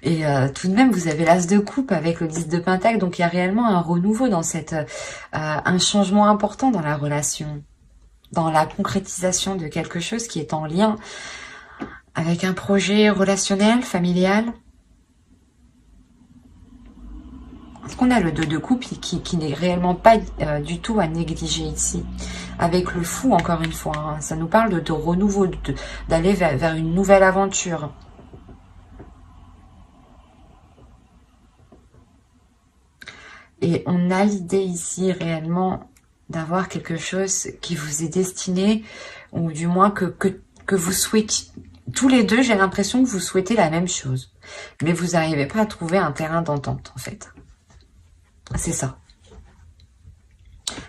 Et tout de même, vous avez l'As de coupe avec le 10 de Pentacle, donc il y a réellement un renouveau dans cette... un changement important dans la relation, dans la concrétisation de quelque chose qui est en lien avec un projet relationnel, familial. Parce qu'on a le 2 de coupe qui n'est réellement pas du tout à négliger ici. Avec le fou, encore une fois. Hein, ça nous parle de renouveau, d'aller vers une nouvelle aventure. Et on a l'idée ici réellement d'avoir quelque chose qui vous est destiné, ou du moins que vous souhaitez. Tous les deux, j'ai l'impression que vous souhaitez la même chose. Mais vous n'arrivez pas à trouver un terrain d'entente, en fait. C'est ça.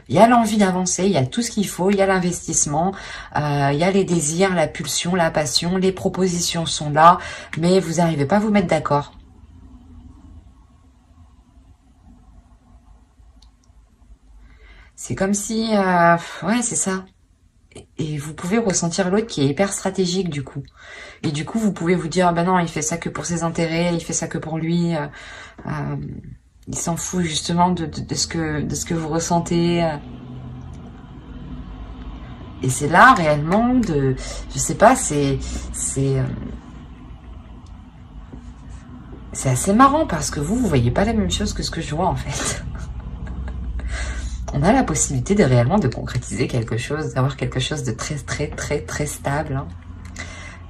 Il y a l'envie d'avancer, il y a tout ce qu'il faut, il y a l'investissement, il y a les désirs, la pulsion, la passion, les propositions sont là, mais vous n'arrivez pas à vous mettre d'accord. C'est comme si... ouais, c'est ça. Et vous pouvez ressentir l'autre qui est hyper stratégique du coup. Et du coup, vous pouvez vous dire, ah ben non, il fait ça que pour ses intérêts, il fait ça que pour lui. Il s'en fout justement de ce que vous ressentez. Et c'est là réellement je sais pas, c'est assez marrant parce que vous voyez pas la même chose que ce que je vois en fait. On a la possibilité réellement de concrétiser quelque chose, d'avoir quelque chose de très, très, très, très stable.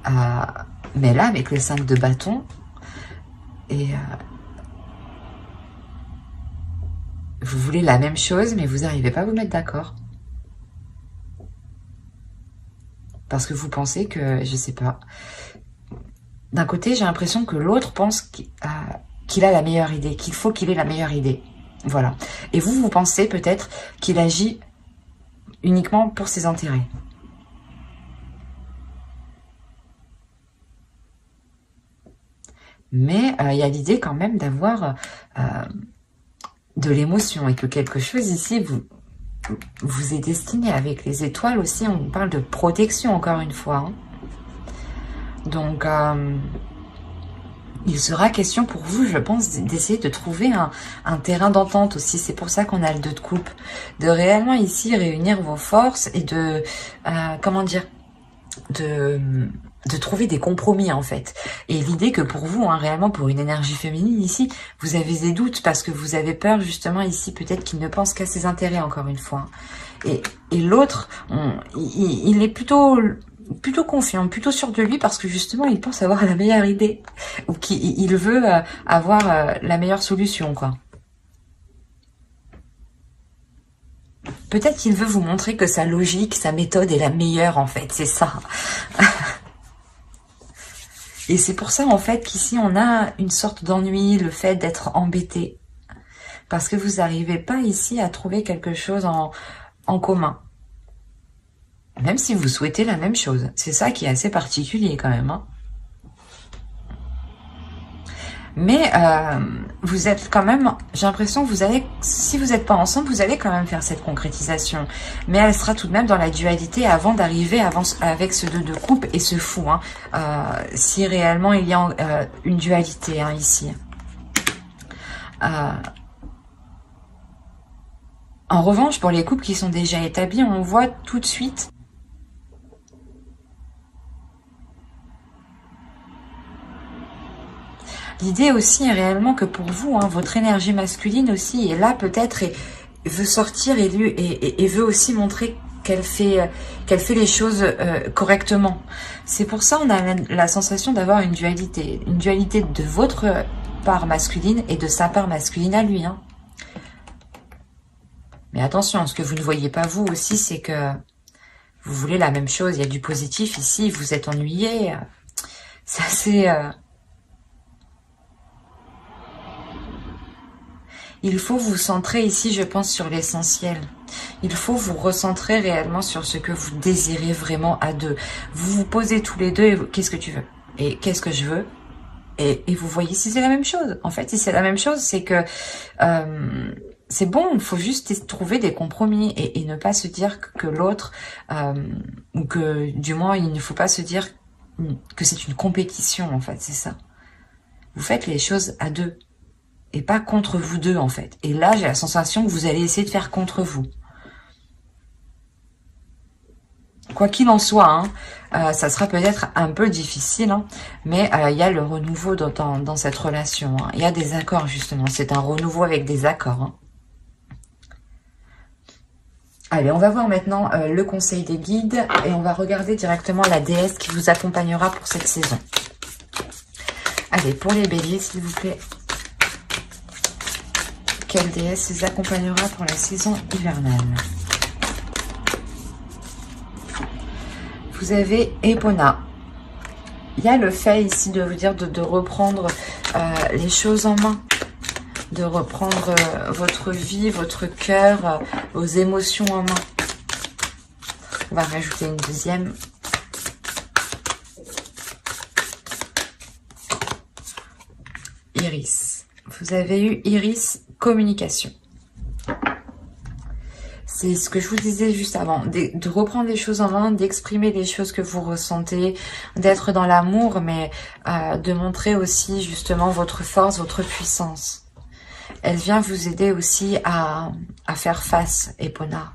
Hein. Mais là, avec le 5 de bâton, et vous voulez la même chose, mais vous n'arrivez pas à vous mettre d'accord. Parce que vous pensez que, je sais pas. D'un côté, j'ai l'impression que l'autre pense qu'il a la meilleure idée, qu'il faut qu'il ait la meilleure idée. Voilà. Et vous, vous pensez peut-être qu'il agit uniquement pour ses intérêts. Mais il y a l'idée quand même d'avoir de l'émotion et que quelque chose ici vous est destiné. Avec les étoiles aussi, on parle de protection encore une fois. Hein. Donc, il sera question pour vous, je pense, d'essayer de trouver un terrain d'entente aussi. C'est pour ça qu'on a le 2 de coupe. De réellement ici réunir vos forces et de, comment dire, de trouver des compromis en fait. Et l'idée que pour vous, hein, réellement pour une énergie féminine ici, vous avez des doutes parce que vous avez peur justement ici peut-être qu'il ne pense qu'à ses intérêts encore une fois. Et l'autre, il est plutôt confiant, plutôt sûr de lui parce que justement il pense avoir la meilleure idée ou qu'il veut avoir la meilleure solution quoi. Peut-être qu'il veut vous montrer que sa logique, sa méthode est la meilleure en fait, c'est ça. Et c'est pour ça en fait qu'ici on a une sorte d'ennui, le fait d'être embêté. Parce que vous n'arrivez pas ici à trouver quelque chose en commun. Même si vous souhaitez la même chose. C'est ça qui est assez particulier quand même. Hein. Mais vous êtes quand même, j'ai l'impression que vous allez, si vous n'êtes pas ensemble, vous allez quand même faire cette concrétisation. Mais elle sera tout de même dans la dualité avant d'arriver avec ce 2 de coupe et ce fou. Hein, si réellement il y a une dualité hein, ici. En revanche, pour les couples qui sont déjà établis, on voit tout de suite l'idée aussi est réellement que pour vous, hein, votre énergie masculine aussi est là peut-être et veut sortir et veut aussi montrer qu'elle fait les choses correctement. C'est pour ça on a la sensation d'avoir une dualité de votre part masculine et de sa part masculine à lui. Hein. Mais attention, ce que vous ne voyez pas vous aussi, c'est que vous voulez la même chose. Il y a du positif ici, vous êtes ennuyé. C'est assez... Il faut vous centrer ici, je pense, sur l'essentiel. Il faut vous recentrer réellement sur ce que vous désirez vraiment à deux. Vous vous posez tous les deux et qu'est-ce que tu veux? Et qu'est-ce que je veux? Et vous voyez si c'est la même chose. En fait, si c'est la même chose, c'est que c'est bon, il faut juste trouver des compromis et ne pas se dire que l'autre, ou que du moins, il ne faut pas se dire que c'est une compétition, en fait, c'est ça. Vous faites les choses à deux. Et pas contre vous deux, en fait. Et là, j'ai la sensation que vous allez essayer de faire contre vous. Quoi qu'il en soit, hein, ça sera peut-être un peu difficile, hein, mais il y a le renouveau dans cette relation. Hein. Il y a des accords, justement. C'est un renouveau avec des accords. Hein. Allez, on va voir maintenant le conseil des guides et on va regarder directement la déesse qui vous accompagnera pour cette saison. Allez, pour les béliers, s'il vous plaît. Quelle déesse les accompagnera pour la saison hivernale? Vous avez Epona. Il y a le fait ici de vous dire de reprendre les choses en main. De reprendre votre vie, votre cœur, vos émotions en main. On va rajouter une deuxième. Iris. Vous avez eu Iris, communication. C'est ce que je vous disais juste avant, de reprendre les choses en main, d'exprimer les choses que vous ressentez, d'être dans l'amour, mais de montrer aussi justement votre force, votre puissance. Elle vient vous aider aussi à faire face, Epona.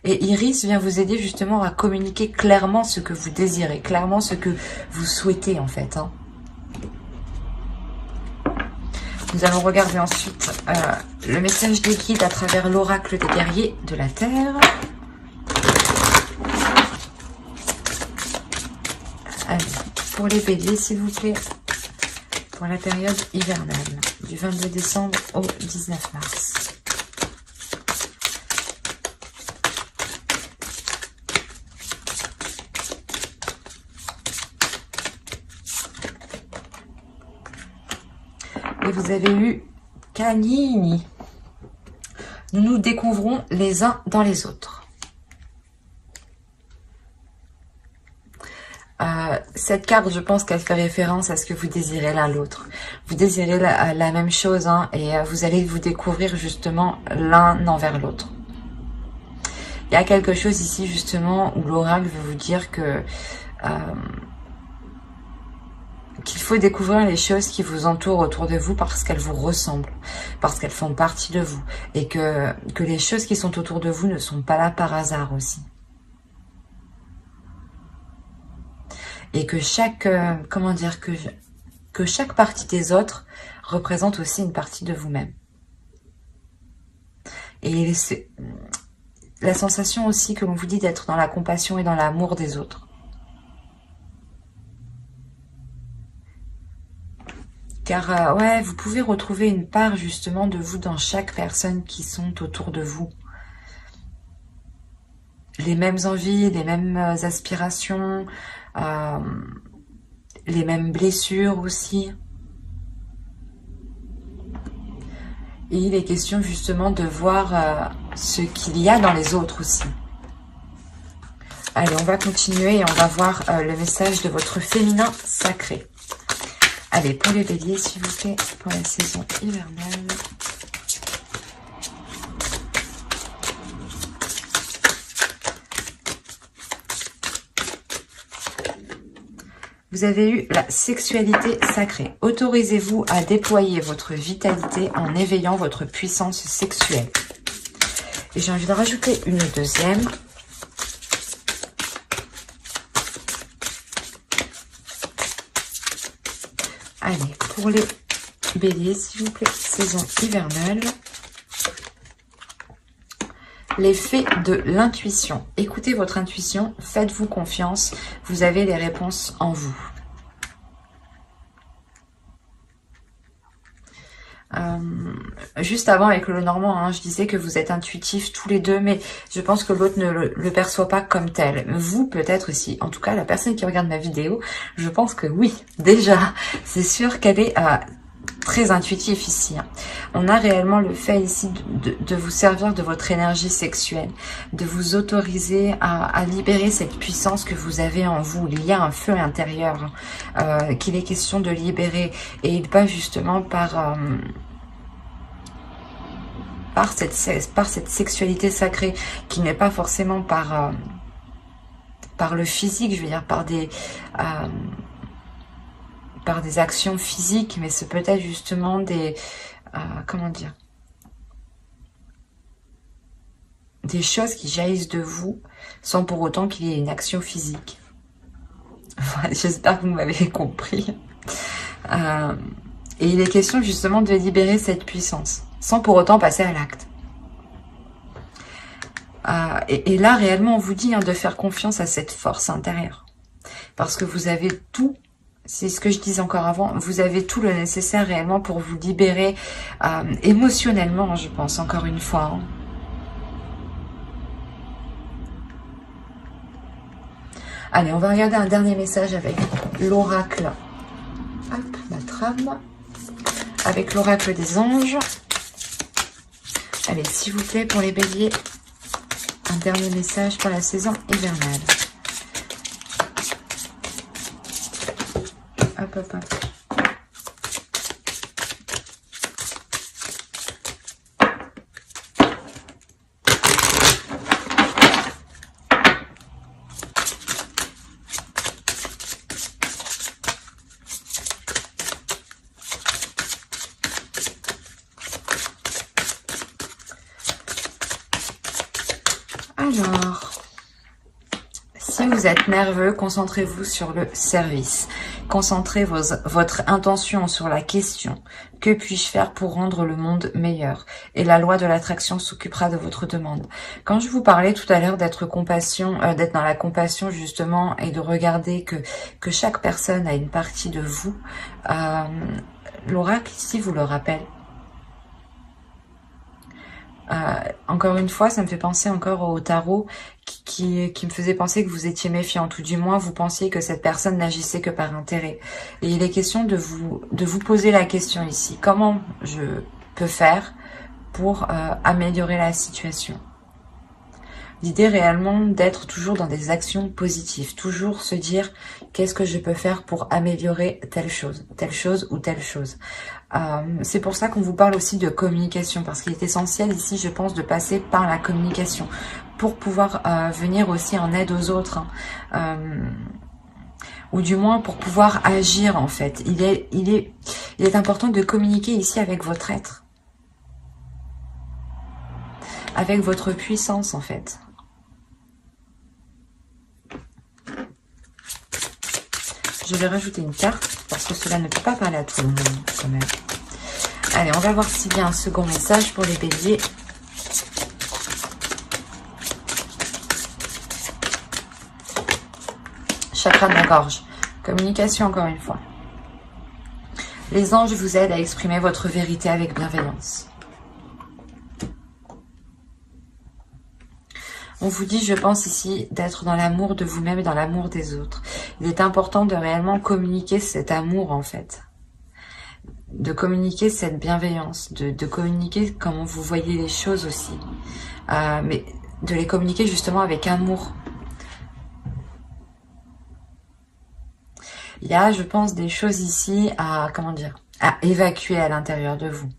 Et Iris vient vous aider justement à communiquer clairement ce que vous désirez, clairement ce que vous souhaitez en fait. Hein. Nous allons regarder ensuite le message des guides à travers l'oracle des guerriers de la Terre. Allez, pour les béliers, s'il vous plaît, pour la période hivernale, du 22 décembre au 19 mars. Et vous avez eu Canini. Nous nous découvrons les uns dans les autres. Cette carte, je pense qu'elle fait référence à ce que vous désirez l'un l'autre. Vous désirez la même chose, hein, et vous allez vous découvrir justement l'un envers l'autre. Il y a quelque chose ici justement où l'oracle veut vous dire que qu'il faut découvrir les choses qui vous entourent autour de vous parce qu'elles vous ressemblent, parce qu'elles font partie de vous, et que les choses qui sont autour de vous ne sont pas là par hasard aussi. Et que chaque, comment dire, que chaque partie des autres représente aussi une partie de vous-même. Et c'est la sensation aussi que l'on vous dit d'être dans la compassion et dans l'amour des autres. Car, ouais, vous pouvez retrouver une part justement de vous dans chaque personne qui sont autour de vous. Les mêmes envies, les mêmes aspirations, les mêmes blessures aussi. Et il est question justement de voir ce qu'il y a dans les autres aussi. Allez, on va continuer et on va voir le message de votre féminin sacré. Allez, pour les béliers, s'il vous plaît, pour la saison hivernale. Vous avez eu la sexualité sacrée. Autorisez-vous à déployer votre vitalité en éveillant votre puissance sexuelle. Et j'ai envie de rajouter une deuxième. Allez, pour les béliers, s'il vous plaît, saison hivernale. L'effet de l'intuition. Écoutez votre intuition, faites-vous confiance, vous avez les réponses en vous. Juste avant avec le Normand, hein, je disais que vous êtes intuitifs tous les deux, mais je pense que l'autre ne le perçoit pas comme tel. Vous peut-être aussi, en tout cas la personne qui regarde ma vidéo, je pense que oui, déjà, c'est sûr qu'elle est très intuitif ici. Hein. On a réellement le fait ici de vous servir de votre énergie sexuelle, de vous autoriser à libérer cette puissance que vous avez en vous. Il y a un feu intérieur qu'il est question de libérer, et il passe justement par cette sexualité sacrée qui n'est pas forcément par le physique, je veux dire par des actions physiques, mais c'est peut-être justement des comment dire, des choses qui jaillissent de vous sans pour autant qu'il y ait une action physique. Voilà, j'espère que vous m'avez compris. Et il est question justement de libérer cette puissance sans pour autant passer à l'acte. Et là réellement on vous dit de faire confiance à cette force intérieure, parce que vous avez tout. C'est ce que je disais encore avant, vous avez tout le nécessaire réellement pour vous libérer émotionnellement, je pense, encore une fois. Hein. Allez, on va regarder un dernier message avec l'oracle. Hop, la trame. Avec l'oracle des anges. Allez, s'il vous plaît, pour les béliers, un dernier message pour la saison hivernale. Hop, hop, hop. Alors, si vous êtes nerveux, concentrez-vous sur le service. Concentrez votre intention sur la question. Que puis-je faire pour rendre le monde meilleur? Et la loi de l'attraction s'occupera de votre demande. Quand je vous parlais tout à l'heure d'être dans la compassion justement, et de regarder que chaque personne a une partie de vous, l'oracle ici vous le rappelle. Encore une fois, ça me fait penser encore au tarot qui me faisait penser que vous étiez méfiant, ou du moins vous pensiez que cette personne n'agissait que par intérêt. Et il est question de vous poser la question ici. Comment je peux faire pour améliorer la situation? L'idée réellement d'être toujours dans des actions positives, toujours se dire qu'est-ce que je peux faire pour améliorer telle chose ou telle chose. C'est pour ça qu'on vous parle aussi de communication, parce qu'il est essentiel ici, je pense, de passer par la communication pour pouvoir venir aussi en aide aux autres, hein. Ou du moins pour pouvoir agir en fait. Il est important de communiquer ici avec votre être, avec votre puissance en fait. Je vais rajouter une carte parce que cela ne peut pas parler à tout le monde quand même. Allez, on va voir s'il y a un second message pour les béliers. Chakra de la gorge. Communication encore une fois. Les anges vous aident à exprimer votre vérité avec bienveillance. On vous dit, je pense ici, d'être dans l'amour de vous-même et dans l'amour des autres. Il est important de réellement communiquer cet amour, en fait. De communiquer cette bienveillance, de communiquer comment vous voyez les choses aussi. Mais de les communiquer justement avec amour. Il y a, je pense, des choses ici à, comment dire, à évacuer à l'intérieur de vous.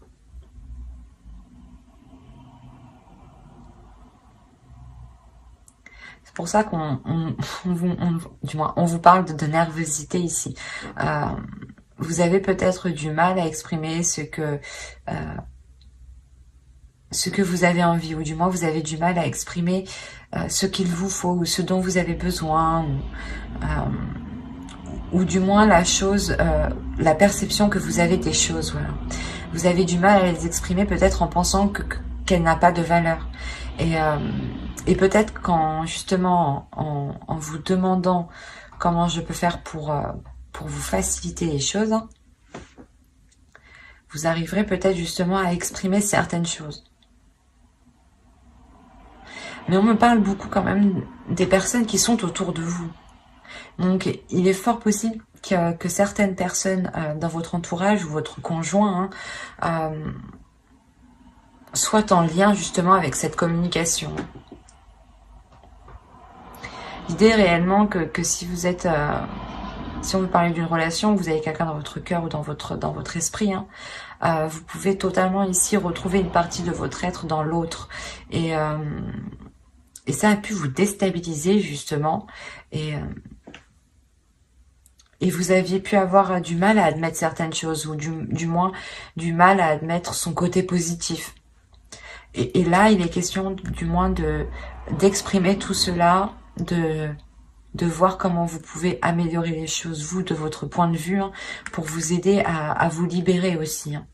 C'est pour ça on vous parle de nervosité ici. Vous avez peut-être du mal à exprimer ce que vous avez envie, ou du moins vous avez du mal à exprimer ce qu'il vous faut, ou ce dont vous avez besoin, ou du moins la perception que vous avez des choses. Voilà. Vous avez du mal à les exprimer peut-être en pensant qu'elle n'a pas de valeur. Et peut-être qu'en justement en vous demandant comment je peux faire pour vous faciliter les choses, hein, vous arriverez peut-être justement à exprimer certaines choses. Mais on me parle beaucoup quand même des personnes qui sont autour de vous. Donc il est fort possible que certaines personnes dans votre entourage ou votre conjoint soient en lien justement avec cette communication. L'idée réellement que si vous êtes, si on veut parler d'une relation, vous avez quelqu'un dans votre cœur ou dans votre esprit, hein, vous pouvez totalement ici retrouver une partie de votre être dans l'autre. Et ça a pu vous déstabiliser justement. Et vous aviez pu avoir du mal à admettre certaines choses, ou du moins du mal à admettre son côté positif. Et là, il est question du moins d'exprimer tout cela, de voir comment vous pouvez améliorer les choses, vous, de votre point de vue, hein, pour vous aider à vous libérer aussi. Hein.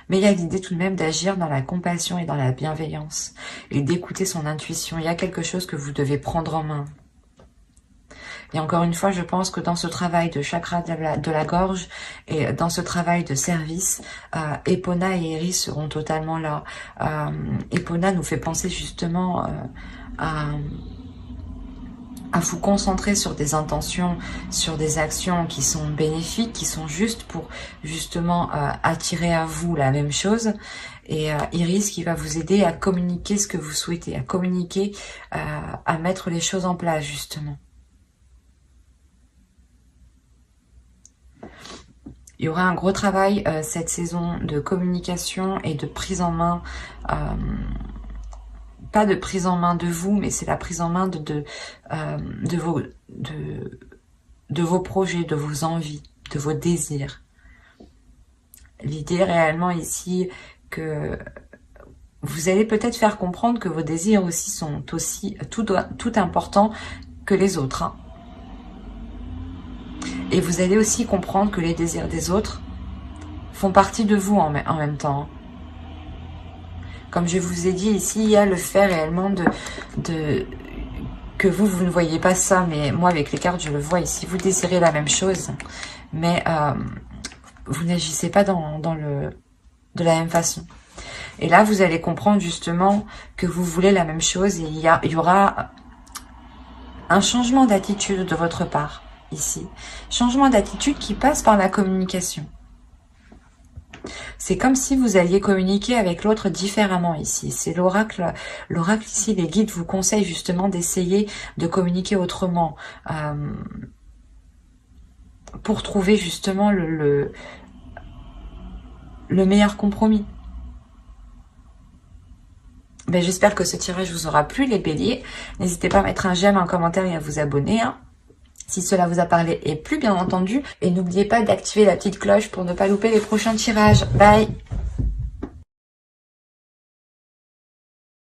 Mais il y a l'idée tout de même d'agir dans la compassion et dans la bienveillance, et d'écouter son intuition. Il y a quelque chose que vous devez prendre en main. Et encore une fois, je pense que dans ce travail de chakra de la gorge et dans ce travail de service, Epona et Iris seront totalement là. Epona nous fait penser justement à vous concentrer sur des intentions, sur des actions qui sont bénéfiques, qui sont justes pour justement attirer à vous la même chose. Et Iris qui va vous aider à communiquer ce que vous souhaitez, à communiquer, à mettre les choses en place justement. Il y aura un gros travail cette saison de communication et de prise en main, pas de prise en main de vous, mais c'est la prise en main de vos projets, de vos envies, de vos désirs. L'idée réellement ici que vous allez peut-être faire comprendre que vos désirs aussi sont aussi tout importants que les autres. Hein. Et vous allez aussi comprendre que les désirs des autres font partie de vous en même temps. Comme je vous ai dit ici, il y a le fait réellement que vous ne voyez pas ça, mais moi avec les cartes je le vois ici. Vous désirez la même chose, mais vous n'agissez pas de la même façon. Et là, vous allez comprendre justement que vous voulez la même chose et il y aura un changement d'attitude de votre part ici. Changement d'attitude qui passe par la communication. C'est comme si vous alliez communiquer avec l'autre différemment ici. C'est l'oracle. L'oracle ici, les guides vous conseillent justement d'essayer de communiquer autrement pour trouver justement le meilleur compromis. Ben, j'espère que ce tirage vous aura plu, les béliers. N'hésitez pas à mettre un j'aime, un commentaire et à vous abonner, hein, si cela vous a parlé et plu, bien entendu. Et n'oubliez pas d'activer la petite cloche pour ne pas louper les prochains tirages. Bye!